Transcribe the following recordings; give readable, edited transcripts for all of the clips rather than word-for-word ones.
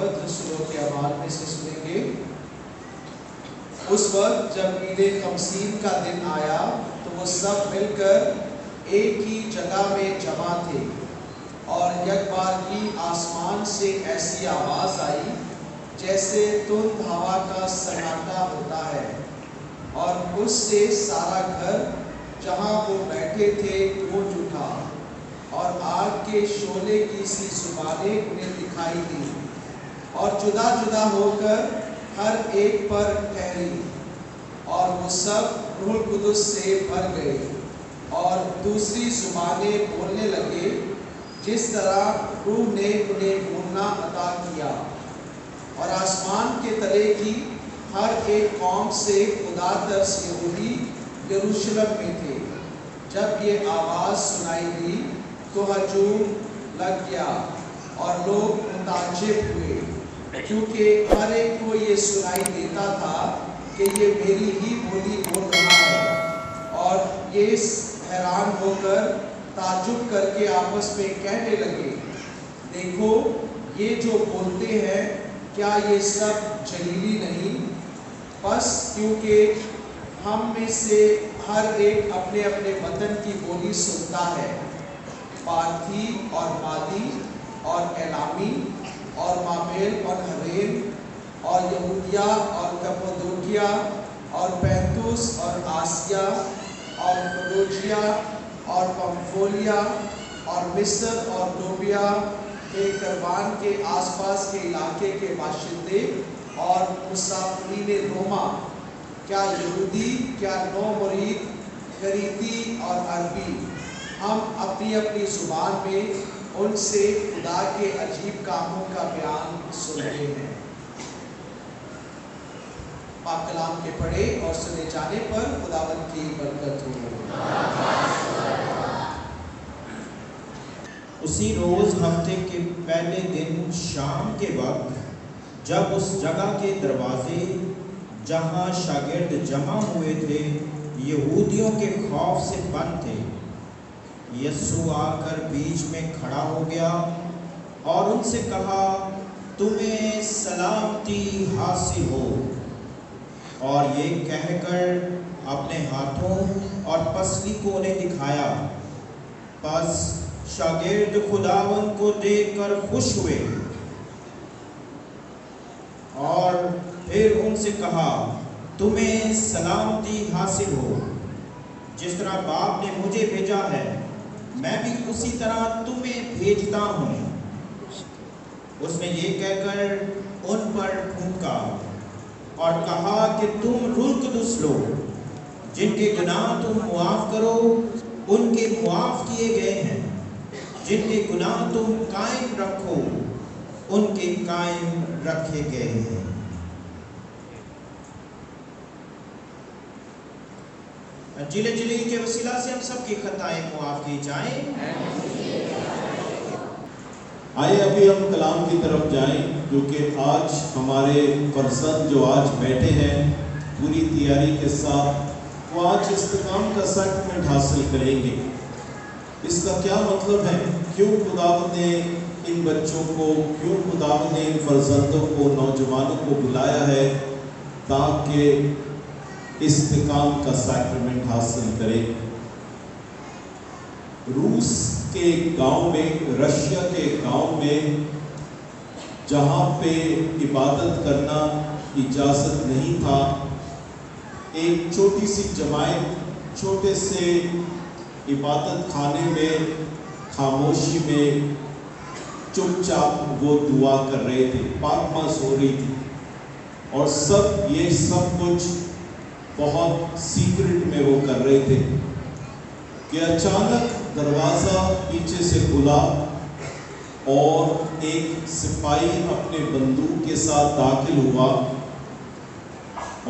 خبر رسولوں کے اعمال میں سے سنیں گے۔ اس وقت جب عید خمسین کا دن آیا تو وہ سب مل کر ایک ہی جگہ میں جمع تھے، اور یک بار کی آسمان سے ایسی آواز آئی جیسے تند ہوا کا سناٹا ہوتا ہے، اور اس سے سارا گھر جہاں وہ بیٹھے تھے گونج اٹھا، اور آگ کے شعلے کی سی زبانیں انہیں دکھائی دی، اور جدا جدا ہو کر ہر ایک پر ٹھہری، اور وہ سب روح القدس سے بھر گئے اور دوسری زبانیں بولنے لگے جس طرح روح نے انہیں بولنا عطا کیا۔ اور آسمان کے تلے کی ہر ایک قوم سے خدا ترس یہودی یروشلم میں تھے۔ جب یہ آواز سنائی دی تو ہجوم لگ گیا، اور لوگ متعجب ہوئے، کیونکہ ہر ایک کو یہ سنائی دیتا تھا کہ یہ میری ہی بولی بول رہا ہے، اور یہ حیران ہو کر تعجب کر کے آپس میں کہنے لگے، دیکھو یہ جو بولتے ہیں کیا یہ سب جلیلی نہیں؟ بس کیونکہ ہم میں سے ہر ایک اپنے اپنے وطن کی بولی سنتا ہے، پارتھی اور مادی اور ایلامی اور مابیل اور حریم اور یہودیہ اور کپودوکیا اور پینتوس اور آسیا اور فروجیا اور پمفولیا اور مصر اور نوبیا کے کربان کے آس پاس کے علاقے کے باشندے اور مسافرین روما، کیا یہودی کیا نو مرید، کریتی اور عربی، ہم اپنی اپنی زبان میں ان سے خدا کے عجیب کاموں کا بیان سن رہے ہیں۔ پاک کلام کے پڑھے اور سنے جانے پر خداوند کی برکت ہو۔ اسی روز ہفتے کے پہلے دن شام کے وقت جب اس جگہ کے دروازے جہاں شاگرد جمع ہوئے تھے یہودیوں کے خوف سے بند تھے، یسوع آ کر بیچ میں کھڑا ہو گیا اور ان سے کہا، تمہیں سلامتی حاصل ہو، اور یہ کہہ کر اپنے ہاتھوں اور پسلی کو انہیں دکھایا۔ پس شاگرد خداوند کو دیکھ کر خوش ہوئے اور پھر ان سے کہا، تمہیں سلامتی حاصل ہو، جس طرح باپ نے مجھے بھیجا ہے میں بھی اسی طرح تمہیں بھیجتا ہوں۔ اس نے یہ کہہ کر ان پر پھونکا اور کہا کہ تم روح القدس لو، جن کے گناہ تم معاف کرو ان کے معاف کیے گئے ہیں، جن کے گناہ تم قائم رکھو ان کے قائم رکھے گئے ہیں۔ انجیل جلیل کے وسیلہ سے ہم سب کی خطائیں معاف کی جائیں۔ آئے ابھی ہم کلام کی طرف جائیں، کیونکہ آج ہمارے فرزند جو آج بیٹھے ہیں پوری تیاری کے ساتھ، وہ آج استقام کا سرٹیفکیٹ حاصل کریں گے۔ اس کا کیا مطلب ہے؟ کیوں خداوند نے ان بچوں کو، کیوں خداوند نے ان فرزندوں کو، نوجوانوں کو بلایا ہے تاکہ استقام کا سیکرمنٹ حاصل کرے۔ روس کے گاؤں میں، رشیا کے گاؤں میں، جہاں پہ عبادت کرنا اجازت نہیں تھا، ایک چھوٹی سی جماعت چھوٹے سے عبادت خانے میں خاموشی میں چپ چاپ وہ دعا کر رہے تھے، پاکماز ہو رہی تھی، اور یہ سب کچھ بہت سیکرٹ میں وہ کر رہے تھے کہ اچانک دروازہ پیچھے سے کھلا اور ایک سپاہی اپنے بندوق کے ساتھ داخل ہوا،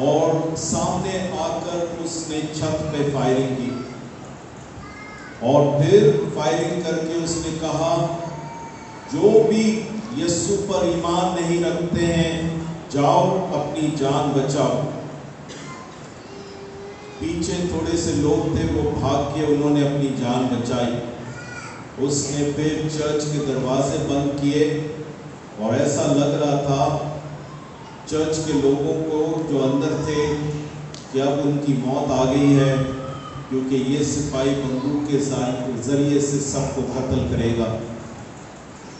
اور سامنے آ کر اس نے چھت پہ فائرنگ کی، اور پھر فائرنگ کر کے اس نے کہا، جو بھی یسوع پر ایمان نہیں رکھتے ہیں جاؤ اپنی جان بچاؤ۔ پیچھے تھوڑے سے لوگ تھے، وہ بھاگ کے انہوں نے اپنی جان بچائی۔ اس نے پھر چرچ کے دروازے بند کیے اور ایسا لگ رہا تھا چرچ کے لوگوں کو جو اندر تھے کہ اب ان کی موت آ گئی ہے، کیونکہ یہ سپاہی بندوق کے ذریعے سے سب کو قتل کرے گا۔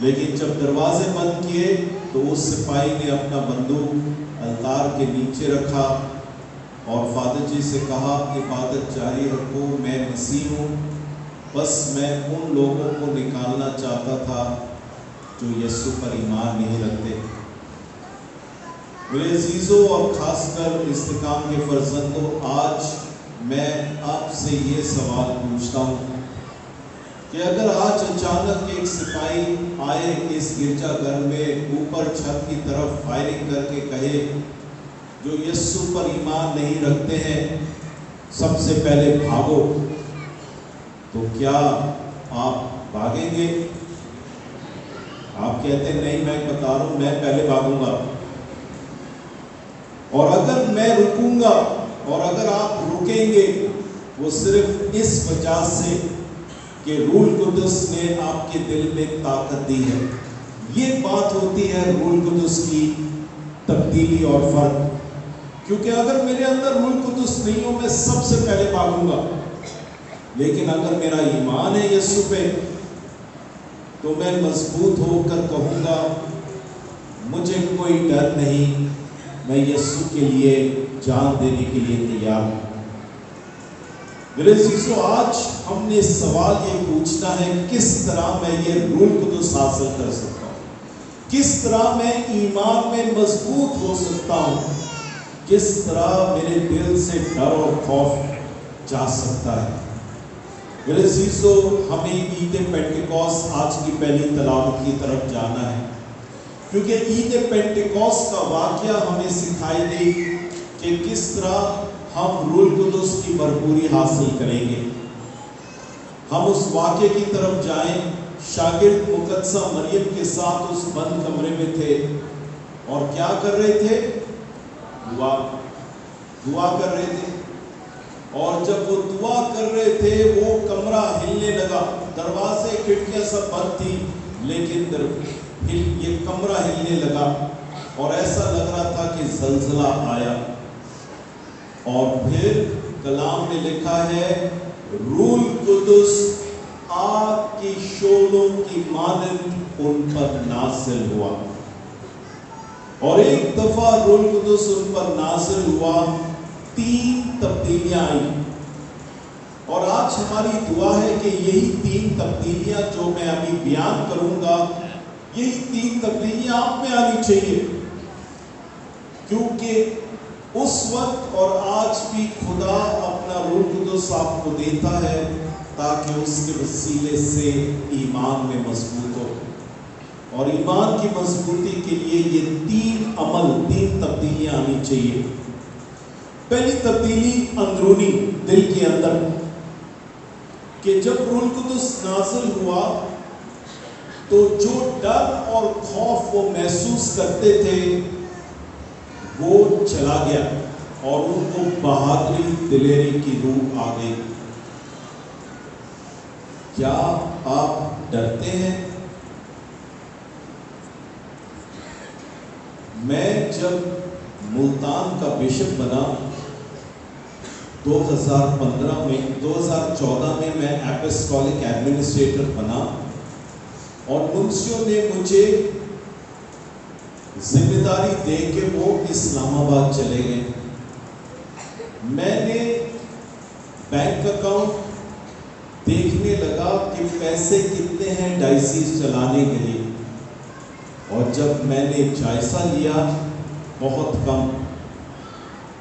لیکن جب دروازے بند کیے تو اس سپاہی نے اپنا بندوق التار کے نیچے رکھا اور فادر جی سے کہا عبادت جاری رکھو، میں مسیح ہوں، بس میں ان لوگوں کو نکالنا چاہتا تھا جو یسوع پر ایمان نہیں رکھتے۔ میرے عزیزوں اور خاص کر استقام کے فرزندوں، آج میں آپ سے یہ سوال پوچھتا ہوں کہ اگر آج اچانک ایک سپاہی آئے اس گرجا گھر میں اوپر چھت کی طرف فائرنگ کر کے کہے جو یسوع پر ایمان نہیں رکھتے ہیں سب سے پہلے بھاگو، تو کیا آپ بھاگیں گے؟ آپ کہتے ہیں نہیں، میں بتا رہا ہوں میں پہلے بھاگوں گا۔ اور اگر میں رکوں گا اور اگر آپ رکیں گے وہ صرف اس وجہ سے کہ روح القدس نے آپ کے دل میں طاقت دی ہے۔ یہ بات ہوتی ہے روح القدس کی تبدیلی اور فرق، کیونکہ اگر میرے اندر روح القدس نہیں ہو میں سب سے پہلے بھاگوں گا، لیکن اگر میرا ایمان ہے یسوع پہ تو میں مضبوط ہو کر کہوں گا مجھے کوئی ڈر نہیں، میں یسوع کے لیے جان دینے کے لیے تیار ہوں۔ میرے عزیزو، آج ہم نے سوال یہ پوچھنا ہے کس طرح میں یہ روح القدس حاصل کر سکتا ہوں، کس طرح میں ایمان میں مضبوط ہو سکتا ہوں، کس طرح میرے دل سے ڈر اور خوف جا سکتا ہے۔ میرے عزیزو، ہمیں عید پینٹیکوس آج کی پہلی تلاوت کی طرف جانا ہے، کیونکہ عید پینٹیکوس کا واقعہ ہمیں سکھائی دی کہ کس طرح ہم روح القدس کی بھرپوری حاصل کریں گے۔ ہم اس واقعے کی طرف جائیں۔ شاگرد مقدسہ مریم کے ساتھ اس بند کمرے میں تھے اور کیا کر رہے تھے؟ دعا کر رہے تھے، اور جب وہ دعا کر رہے تھے وہ کمرہ ہلنے لگا، دروازے کھڑکیاں سب بند تھی لیکن یہ کمرہ ہلنے لگا اور ایسا لگ رہا تھا کہ زلزلہ آیا، اور پھر کلام میں لکھا ہے روح القدس آگ کی شعلوں کی مانند ان پر نازل ہوا، اور ایک دفعہ روح القدس ان پر نازل ہوا 3 تبدیلیاں آئیں، اور آج ہماری دعا ہے کہ یہی 3 تبدیلیاں جو میں ابھی بیان کروں گا، یہی 3 تبدیلیاں آپ میں آنی چاہیے، کیونکہ اس وقت اور آج بھی خدا اپنا روح القدس آپ کو دیتا ہے تاکہ اس کے وسیلے سے ایمان میں مضبوط ہو، اور ایمان کی مضبوطی کے لیے یہ 3 تبدیلیاں آنی چاہیے۔ پہلی تبدیلی اندرونی دل کے اندر، کہ جب روح القدس نازل ہوا تو جو ڈر اور خوف وہ محسوس کرتے تھے وہ چلا گیا اور ان کو بہادری دلیری کی روح آ گئی۔ کیا آپ ڈرتے ہیں؟ میں جب ملتان کا بشپ بنا 2014 میں میں اپسٹولک ایڈمنسٹریٹر بنا، اور ننسیوں نے مجھے ذمہ داری دے کے وہ اسلام آباد چلے گئے۔ میں نے بینک اکاؤنٹ دیکھنے لگا کہ پیسے کتنے ہیں ڈائسیس چلانے کے لیے، اور جب میں نے جائزہ لیا بہت کم،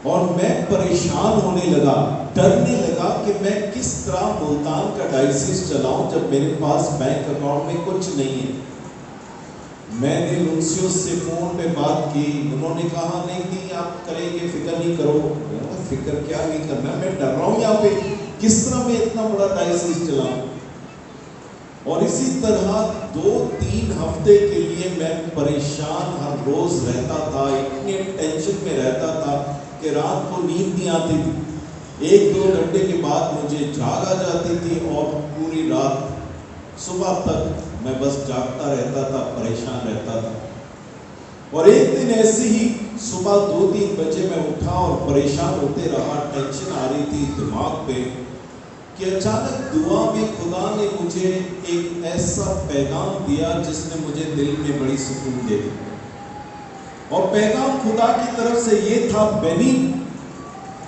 اور میں پریشان ہونے لگا، ڈرنے لگا کہ میں کس طرح ملتان کا ڈائسیس چلاؤں جب میرے پاس بینک اکاؤنٹ میں کچھ نہیں ہے۔ میں نے ننسیوں سے فون پہ بات کی، انہوں نے کہا نہیں آپ کریں گے، فکر نہیں کرو۔ فکر کیا نہیں کرنا، میں ڈر رہا ہوں یہاں پہ، کس طرح میں اتنا بڑا ڈائسیس چلاؤں۔ اور اسی طرح 2-3 ہفتے کے لیے میں پریشان ہر روز رہتا تھا، اتنے ٹینشن میں رہتا تھا کہ رات کو نیند نہیں آتی تھی، 1-2 گھنٹے کے بعد مجھے جاگ آ جاتی تھی، اور پوری رات صبح تک میں بس جاگتا رہتا تھا، پریشان رہتا تھا۔ اور ایک دن ایسے ہی صبح 2-3 بجے میں اٹھا اور پریشان ہوتے رہا، ٹینشن آ رہی تھی دماغ پہ، کہ اچانک دعا میں خدا نے مجھے ایک ایسا پیغام دیا جس نے مجھے دل میں بڑی سکون دے دی. اور پیغام خدا کی طرف سے یہ تھا، بینی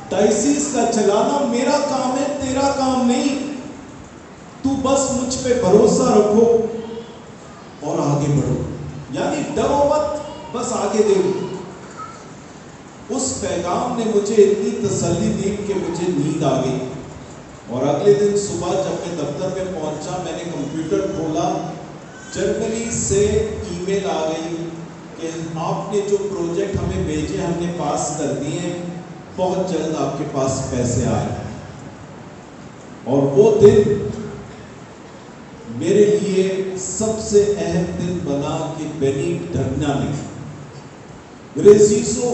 ڈائسس کا چلانا میرا کام ہے، تیرا کام نہیں. تو بس مجھ پہ بھروسہ رکھو اور آگے بڑھو، یعنی ڈرو مت، بس آگے دیکھو. اس پیغام نے مجھے اتنی تسلی دی کہ مجھے نیند آ گئی. اور اگلے دن صبح جب میں دفتر میں پہنچا، میں نے کمپیوٹر کھولا، جرمنی سے ای میل آ گئی کہ آپ نے جو پروجیکٹ ہمیں بھیجے ہم نے پاس کر دیے، بہت جلد آپ کے پاس پیسے آئے. اور وہ دن میرے لیے سب سے اہم دن بنا کہ بینی ڈرنا نہیں. میرے عزیزو،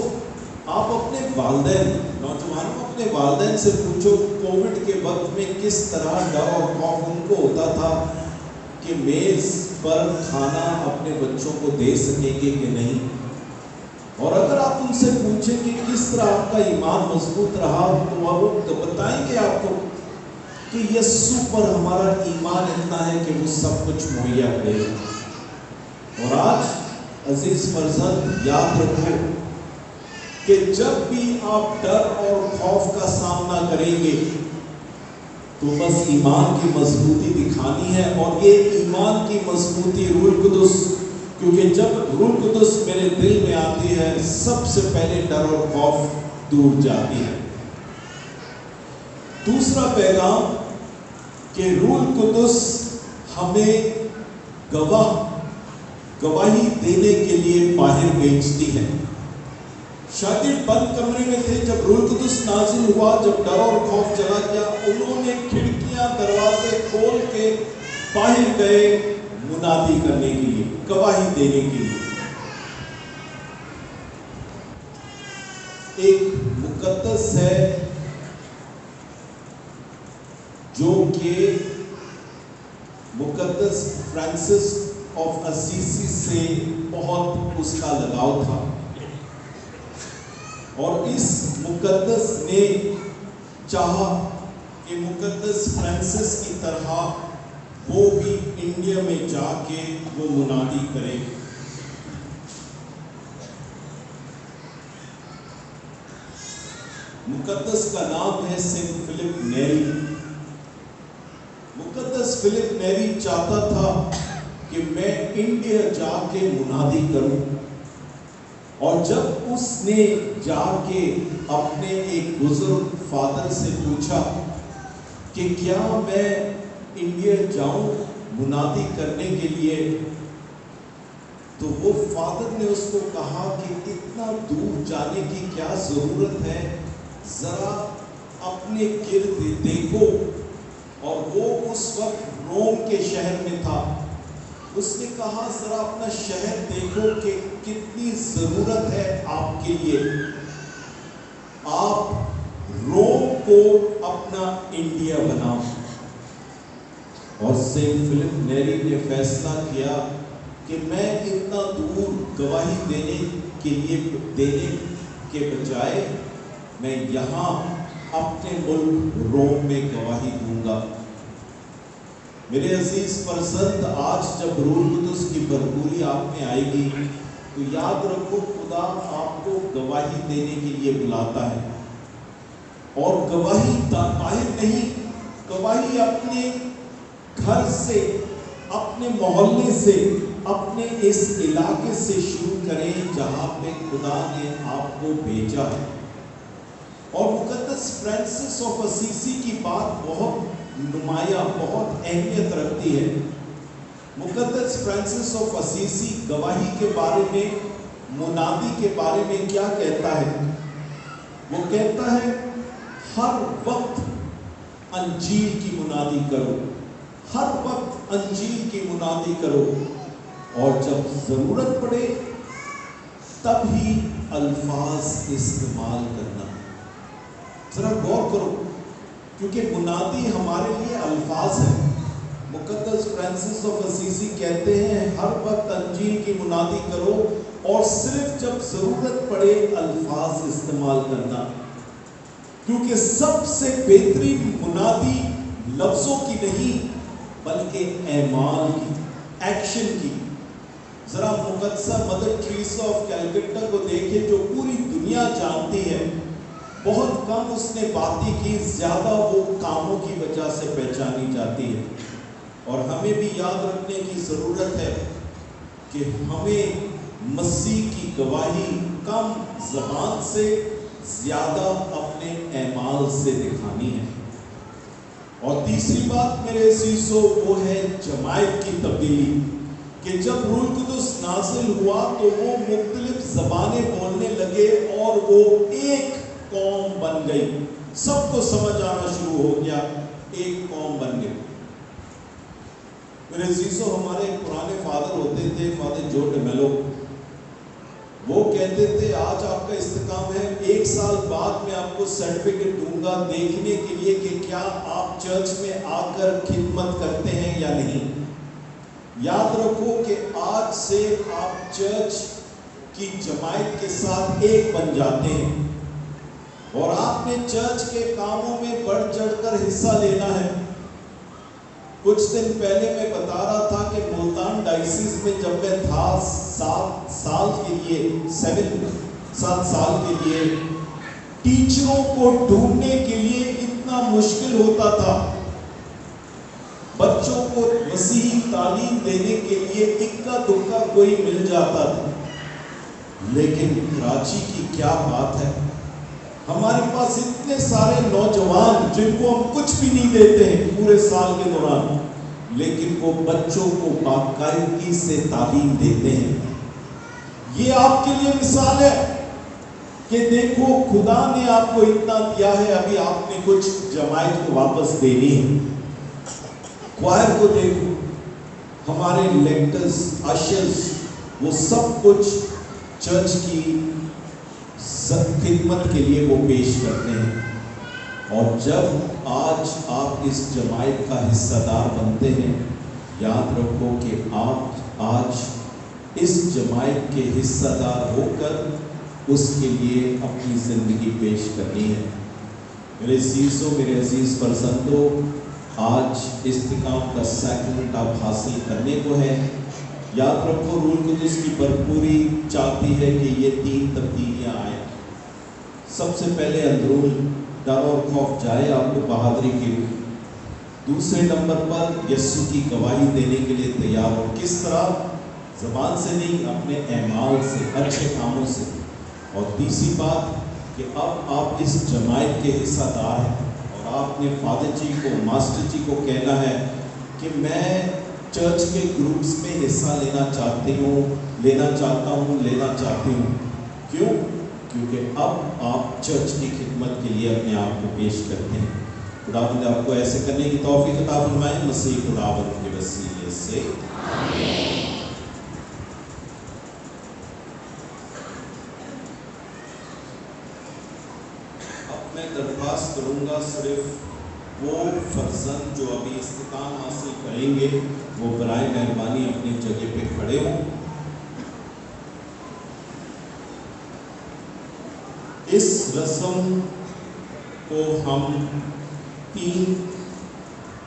آپ اپنے والدین، نوجوانوں اپنے والدین سے پوچھو کووڈ کے وقت میں کس طرح ڈر اور خوف ان کو ہوتا تھا کہ میز پر کھانا اپنے بچوں کو دے سکیں گے کہ نہیں. اور اگر آپ ان سے پوچھیں کہ کس طرح آپ کا ایمان مضبوط رہا تو وہ بتائیں گے آپ کو کہ یسوع پر ہمارا ایمان اتنا ہے کہ وہ سب کچھ مہیا کرے. اور آج عزیز فرزند یاد رکھو کہ جب بھی آپ ڈر اور خوف کا سامنا کریں گے تو بس ایمان کی مضبوطی دکھانی ہے. اور یہ ایمان کی مضبوطی روح القدس، کیونکہ جب روح القدس میرے دل میں آتی ہے سب سے پہلے ڈر اور خوف دور جاتی ہے. دوسرا پیغام کہ روح القدس ہمیں گواہی دینے کے لیے باہر بھیجتی ہے. شاگرد بند کمرے میں تھے جب روح القدس نازل ہوا، جب ڈر اور خوف چلا گیا، انہوں نے کھڑکیاں دروازے کھول کے باہر گئے منادی کرنے کے لیے، گواہی دینے کے لیے. ایک مقدس ہے جو کہ مقدس فرانسس آف اسیسی سے بہت اس کا لگاؤ تھا، اور اس مقدس نے چاہا کہ مقدس فرانسس کی طرح وہ بھی انڈیا میں جا کے وہ منادی کرے. مقدس کا نام ہے سینٹ فلپ نیری. مقدس فلپ نیری چاہتا تھا کہ میں انڈیا جا کے منادی کروں. اور جب اس نے جا کے اپنے ایک بزرگ فادر سے پوچھا کہ کیا میں انڈیا جاؤں منادی کرنے کے لیے، تو وہ فادر نے اس کو کہا کہ اتنا دور جانے کی کیا ضرورت ہے، ذرا اپنے گرد دیکھو. اور وہ اس وقت روم کے شہر میں تھا. اس نے کہا ذرا اپنا شہر دیکھو کہ کتنی ضرورت ہے آپ کے لیے. آپ روم کو اپنا انڈیا بناؤ. اور سینٹ فلپ نیری نے فیصلہ کیا کہ میں اتنا دور گواہی دینے کے بجائے میں یہاں اپنے ملک روم میں گواہی دوں گا. میرے عزیز فرزند، آج جب روح القدس کی بھرپوری آپ میں آئے گی تو یاد رکھو خدا آپ کو گواہی دینے کے لیے بلاتا ہے. اور گواہی باہر نہیں، گواہی اپنے گھر سے، اپنے محلے سے، اپنے اس علاقے سے شروع کریں جہاں پہ خدا نے آپ کو بھیجا ہے. اور مقدس فرانسس آف اسیسی کی بات بہت نمایاں، بہت اہمیت رکھتی ہے. مقدس فرانسس آف اسیسی گواہی کے بارے میں، منادی کے بارے میں کیا کہتا ہے؟ وہ کہتا ہے ہر وقت انجیل کی منادی کرو، ہر وقت انجیل کی منادی کرو، اور جب ضرورت پڑے تب ہی الفاظ استعمال کرنا. ذرا غور کرو، کیونکہ منادی ہمارے لیے الفاظ ہے. مقدس فرانسس آف اسیسی کہتے ہیں ہر وقت انجیل کی منادی کرو، اور صرف جب ضرورت پڑے الفاظ استعمال کرنا، کیونکہ سب سے بہترین منادی لفظوں کی نہیں بلکہ اعمال کی، ایکشن کی۔ ذرا مقدسہ مدر ٹریسا آف کیلکٹا کو دیکھیں جو پوری دنیا جانتی ہے، بہت کم اس نے باتیں کی، زیادہ وہ کاموں کی وجہ سے پہچانی جاتی ہے۔ اور ہمیں بھی یاد رکھنے کی ضرورت ہے کہ ہمیں مسیح کی گواہی کم زبان سے زیادہ اپنے اعمال سے دکھانی ہے۔ اور تیسری بات میرے عزیزو وہ ہے جماعت کی تبدیلی، کہ جب روح القدس نازل ہوا تو وہ مختلف زبانیں بولنے لگے اور وہ ایک قوم بن گئی، سب کو سمجھ آنا شروع ہو گیا، ایک قوم بن گئی۔ میرے عزیزو ہمارے پرانے فادر ہوتے تھے، فادر جو ڈیمیلو، وہ کہتے تھے آج آپ کا استقام ہے، 1 سال بعد میں آپ کو سرٹیفکیٹ دوں گا دیکھنے کے لیے کہ کیا آپ چرچ میں آ کر خدمت کرتے ہیں یا نہیں۔ یاد رکھو کہ آج سے آپ چرچ کی جماعت کے ساتھ ایک بن جاتے ہیں اور آپ نے چرچ کے کاموں میں بڑھ چڑھ کر حصہ لینا ہے۔ کچھ دن پہلے میں بتا رہا تھا کہ ملتان ڈائسس میں جب میں تھا 7 سال کے لیے ٹیچروں کو ڈھونڈنے کے لیے اتنا مشکل ہوتا تھا، بچوں کو مسیحی تعلیم دینے کے لیے اکا دکا کوئی مل جاتا تھا۔ لیکن کراچی کی کیا بات ہے، ہمارے پاس اتنے سارے نوجوان جن کو ہم کچھ بھی نہیں دیتے ہیں پورے سال کے دوران، لیکن وہ بچوں کو باقاعدگی سے تعلیم دیتے ہیں۔ یہ آپ کے لیے مثال ہے کہ دیکھو خدا نے آپ کو اتنا دیا ہے، ابھی آپ نے کچھ جماعت کو واپس دینی ہے۔ کوائر کو دیکھو، ہمارے لیکٹرز، اشرز، وہ سب کچھ چرچ کی خدمت کے لیے وہ پیش کرتے ہیں۔ اور جب آج آپ اس جماعت کا حصہ دار بنتے ہیں، یاد رکھو کہ آپ آج اس جماعت کے حصہ دار ہو کر اس کے لیے اپنی زندگی پیش کرنی ہے۔ میرے عزیزوں، میرے عزیز فرزندوں، آج استقام کا سیکرمنٹ آپ حاصل کرنے کو ہے۔ یاد رکھو روح القدس کی بھرپوری چاہتی ہے کہ یہ 3 تبدیلیاں آئیں۔ سب سے پہلے اندرون ڈر اور خوف جائے، آپ کو بہادری کی روح۔ دوسرے نمبر پر یسوع کی گواہی دینے کے لیے تیار ہو۔ کس طرح؟ زبان سے نہیں، اپنے اعمال سے، اچھے کاموں سے۔ اور تیسری بات کہ اب آپ اس جماعت کے حصہ دار ہیں اور آپ نے فادر جی کو، ماسٹر جی کو کہنا ہے کہ میں چرچ کے گروپس میں حصہ لینا چاہتی ہوں، لینا چاہتی ہوں۔ کیوں؟ کیونکہ اب آپ چرچ کی خدمت کے لیے اپنے آپ کو پیش کرتے ہیں۔ خداوند آپ کو ایسے کرنے کی توفیق عطا فرمائے، مسیح خداوند کے وسیلے سے آمین۔ اب میں درخواست کروں گا صرف وہ فرزند جو ابھی استقام حاصل کریں گے وہ برائے مہربانی اپنی جگہ پہ کھڑے ہوں۔ اس رسم کو ہم 3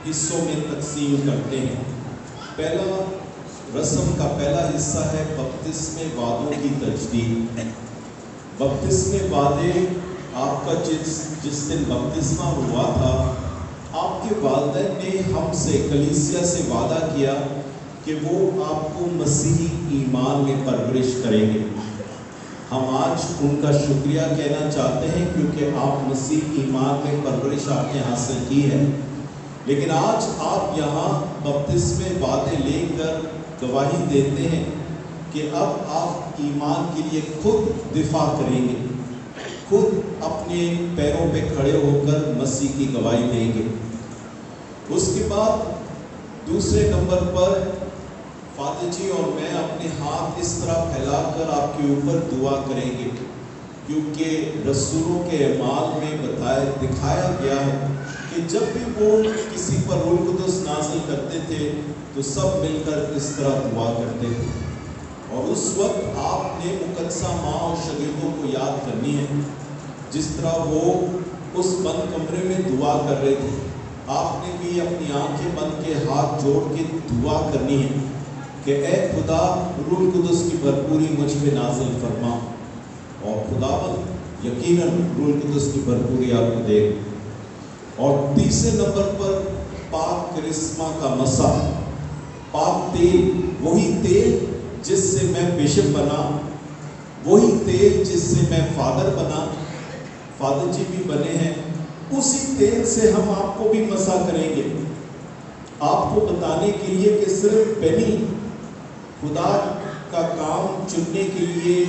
حصوں میں تقسیم کرتے ہیں۔ پہلا رسم کا پہلا حصہ ہے بپتسمے وعدوں کی تجدید۔ بپتسمے وعدے آپ کا جس دن بپتسمہ ہوا تھا، آپ کے والدین نے ہم سے، کلیسیا سے وعدہ کیا کہ وہ آپ کو مسیحی ایمان میں پرورش کریں گے۔ ہم آج ان کا شکریہ کہنا چاہتے ہیں کیونکہ آپ مسیح ایمان میں پرورش آپ نے حاصل کی ہے، لیکن آج آپ یہاں بپتسمے وعدے لے کر گواہی دیتے ہیں کہ اب آپ ایمان کے لیے خود دفاع کریں گے، خود اپنے پیروں پہ کھڑے ہو کر مسیح کی گواہی دیں گے۔ اس کے بعد دوسرے نمبر پر فادر جی اور میں اپنے ہاتھ اس طرح پھیلا کر آپ کے اوپر دعا کریں گے، کیونکہ رسولوں کے اعمال میں دکھایا گیا ہے کہ جب بھی وہ کسی پر روح القدس نازل کرتے تھے تو سب مل کر اس طرح دعا کرتے تھے۔ اور اس وقت آپ نے مقدسہ ماں اور شاگردوں کو یاد کرنی ہے، جس طرح وہ اس بند کمرے میں دعا کر رہے تھے۔ آپ نے بھی اپنی آنکھیں بند کے ہاتھ جوڑ کے دعا کرنی ہے کہ اے خدا، روح القدس کی بھرپوری مجھ پہ نازل فرما، اور خداوند یقیناً روح القدس کی بھرپوری آپ کو دے۔ اور تیسرے نمبر پر پاک کرسمہ کا مسح، پاک تیل، وہی تیل جس سے میں بشپ بنا، وہی تیل جس سے میں فادر بنا، فادر جی بھی بنے ہیں، اسی تیل سے ہم آپ کو بھی مسح کریں گے، آپ کو بتانے کے لیے کہ صرف بنی خدا کا کام چننے کے لیے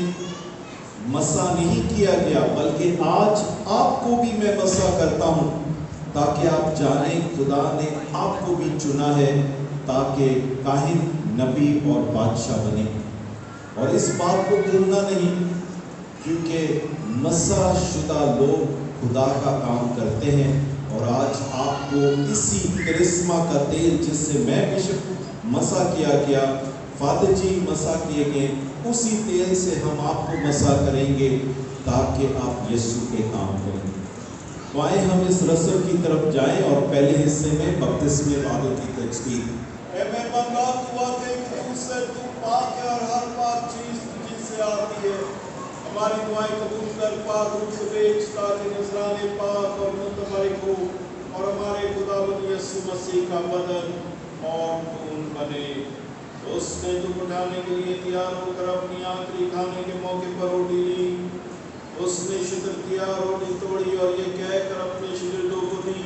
مسح نہیں کیا گیا، بلکہ آج آپ کو بھی میں مسح کرتا ہوں، تاکہ آپ جانیں خدا نے آپ کو بھی چنا ہے تاکہ کاہن، نبی اور بادشاہ بنے۔ اور اس بات کو بھولنا نہیں، کیونکہ مسح شدہ لوگ خدا کا کام کرتے ہیں، اور آج آپ کو اسی کرسمہ کا تیل جس سے میں بشپ مسح کیا گیا، فادر جی مسح کیے گئے، اسی تیل سے ہم آپ کو مسح کریں گے تاکہ آپ یسوع کے کام کریں۔ تو آئیں ہم اس رسم کی طرف جائیں اور پہلے حصے میں بپتسمہ وعدوں کی تجدید۔ اے مہربان باپ، تو آتے خون سے تو پاک ہے اور ہر پاک چیز تجھ سے آتی ہے، ہماری دعائیں قبول کر، پاک روح سے بھیج تاکہ نذرانے پاک اور متبرک ہو اور ہمارے خداوند یسوع مسیح کا بدن اور خون بنے۔ اس نے تم اٹھانے کے لیے تیار ہو کر اپنی آخری کھانے کے موقع پر روٹی لی، اس نے شکر کیا، روٹی توڑی اور یہ کہہ کر اپنے شاگردوں کو دی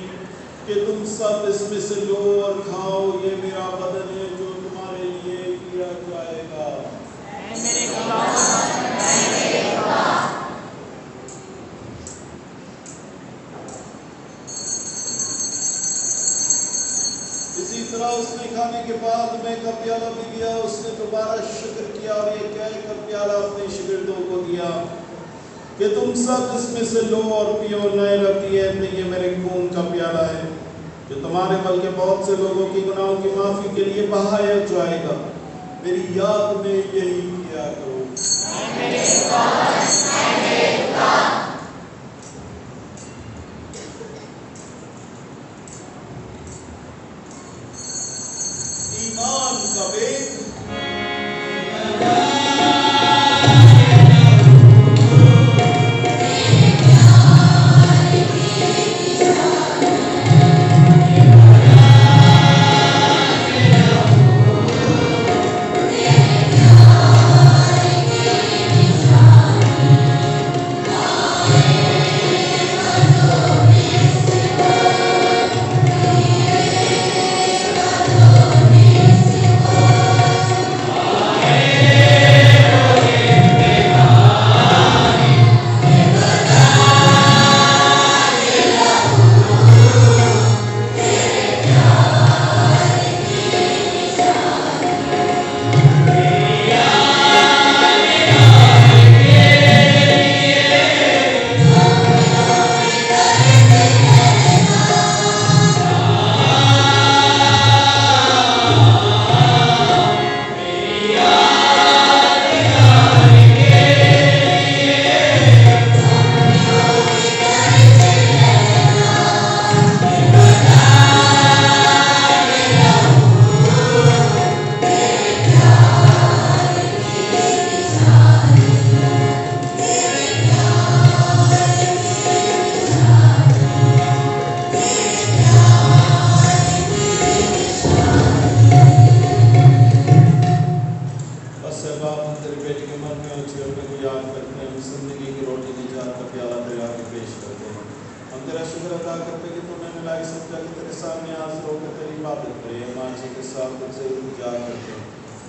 کہ تم سب اس میں سے لو اور کھاؤ، یہ میرا بدن ہے جو تمہارے لیے کیا جائے گا۔ اسی طرح اس نے کھانے کے بعد میں کا پیالہ بھی لیا، اس نے دوبارہ شکر کیا اور یہ کہہ کر پیالہ اپنے شاگردوں کو دیا کہ تم سب اس میں سے لو اور پیو، نئے رتی ہے میں، یہ میرے خون کا پیالہ ہے جو تمہارے بلکہ بہت سے لوگوں کی گناہوں کی معافی کے لیے بہایا جائے گا، میری یاد میں یہی کیا کرو۔ ایمان کا بیت۔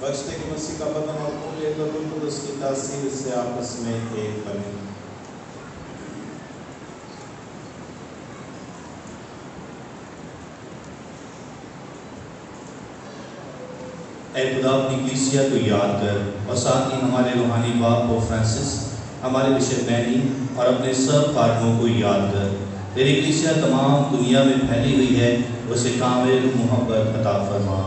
بخشتے کہ مسیح کا بدن اور خون لے کر روح القدس کی تاثیر سے آپس میں ایک بنے۔ اے خدا، اپنی کلیسیا کو یاد کر اور ساتھ ہی ہمارے روحانی باپ پوپ فرانسس، ہمارے بشپ مینی اور اپنے سب خادموں کو یاد کر۔ تیری کلیسیا تمام دنیا میں پھیلی ہوئی ہے، اسے کامل محبت عطا فرما۔